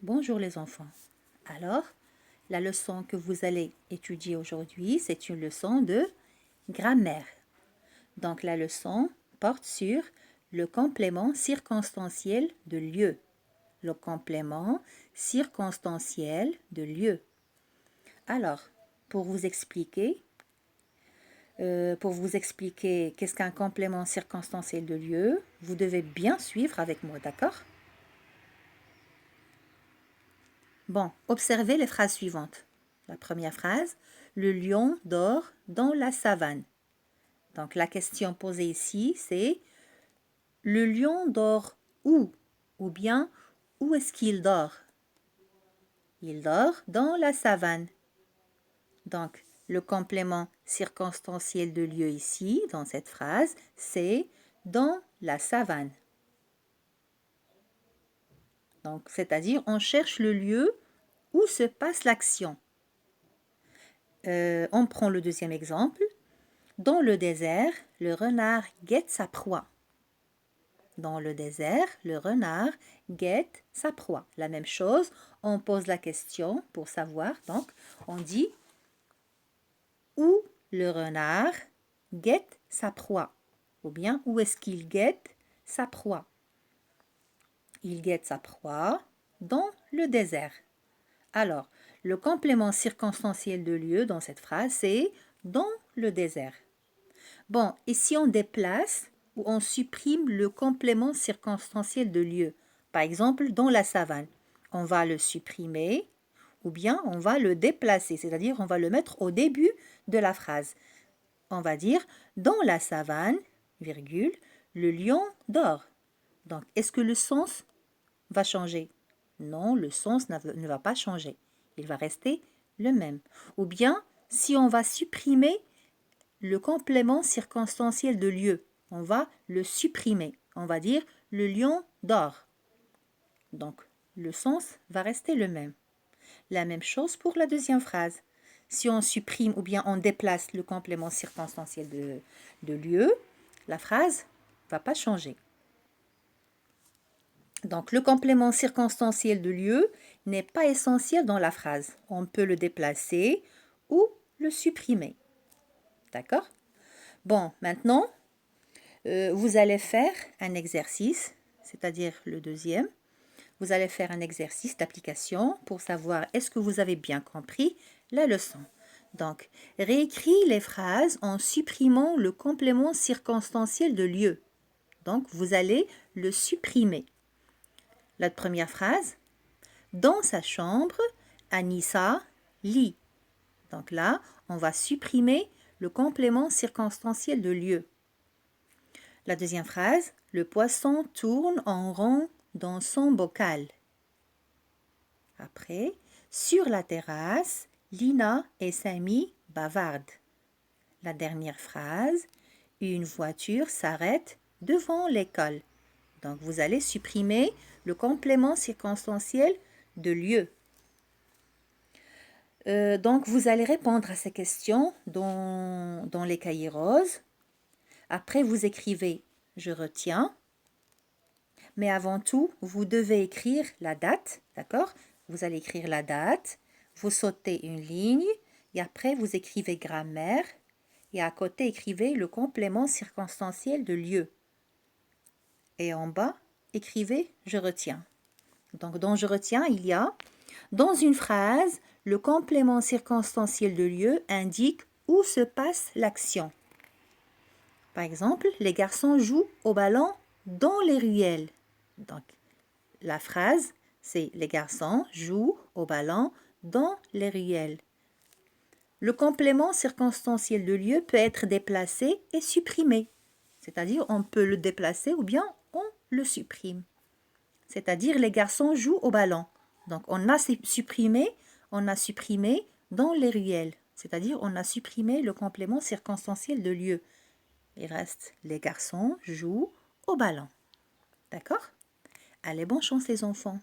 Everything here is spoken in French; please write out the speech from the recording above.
Bonjour les enfants. Alors, la leçon que vous allez étudier aujourd'hui, c'est une leçon de grammaire. Donc la leçon porte sur le complément circonstanciel de lieu. Le complément circonstanciel de lieu. Alors, pour vous expliquer qu'est-ce qu'un complément circonstanciel de lieu, vous devez bien suivre avec moi, d'accord? Bon, observez les phrases suivantes. La première phrase, le lion dort dans la savane. Donc la question posée ici, c'est le lion dort où? Ou bien où est-ce qu'il dort? Il dort dans la savane. Donc le complément circonstanciel de lieu ici, dans cette phrase, c'est dans la savane. Donc c'est-à-dire on cherche le lieu où se passe l'action. On prend le deuxième exemple. Dans le désert, le renard guette sa proie. Dans le désert, le renard guette sa proie. La même chose, on pose la question pour savoir. Donc, on dit où le renard guette sa proie. Ou bien, où est-ce qu'il guette sa proie? Il guette sa proie dans le désert. Alors, le complément circonstanciel de lieu dans cette phrase, c'est dans le désert. Bon, et si on déplace ou on supprime le complément circonstanciel de lieu, par exemple dans la savane, on va le supprimer ou bien on va le déplacer, c'est-à-dire on va le mettre au début de la phrase. On va dire dans la savane, virgule, le lion dort. Donc, est-ce que le sens va changer? Non, le sens ne va pas changer. Il va rester le même. Ou bien, si on va supprimer le complément circonstanciel de lieu, on va le supprimer. On va dire le lion dort. Donc, le sens va rester le même. La même chose pour la deuxième phrase. Si on supprime ou bien on déplace le complément circonstanciel de lieu, la phrase ne va pas changer. Donc, le complément circonstanciel de lieu n'est pas essentiel dans la phrase. On peut le déplacer ou le supprimer. D'accord? Bon, maintenant, vous allez faire un exercice, c'est-à-dire le deuxième. Vous allez faire un exercice d'application pour savoir est-ce que vous avez bien compris la leçon. Donc, réécris les phrases en supprimant le complément circonstanciel de lieu. Donc, vous allez le supprimer. La première phrase, dans sa chambre, Anissa lit. Donc là, on va supprimer le complément circonstanciel de lieu. La deuxième phrase, le poisson tourne en rond dans son bocal. Après, sur la terrasse, Lina et Samy bavardent. La dernière phrase, une voiture s'arrête devant l'école. Donc, vous allez supprimer le complément circonstanciel de lieu. Donc, vous allez répondre à ces questions dans les cahiers roses. Après, vous écrivez « Je retiens ». Mais avant tout, vous devez écrire la date, d'accord? Vous allez écrire la date, vous sautez une ligne, et après, vous écrivez grammaire, et à côté, écrivez le complément circonstanciel de lieu. Et en bas, écrivez « Je retiens ». Donc, dans « Je retiens », il y a dans une phrase, le complément circonstanciel de lieu indique où se passe l'action. Par exemple, les garçons jouent au ballon dans les ruelles. Donc, la phrase, c'est les garçons jouent au ballon dans les ruelles. Le complément circonstanciel de lieu peut être déplacé et supprimé. C'est-à-dire, on peut le déplacer ou bien on le supprime. C'est-à-dire, les garçons jouent au ballon. Donc, on a supprimé dans les ruelles. C'est-à-dire, on a supprimé le complément circonstanciel de lieu. Il reste les garçons jouent au ballon. D'accord? Allez, bonne chance les enfants.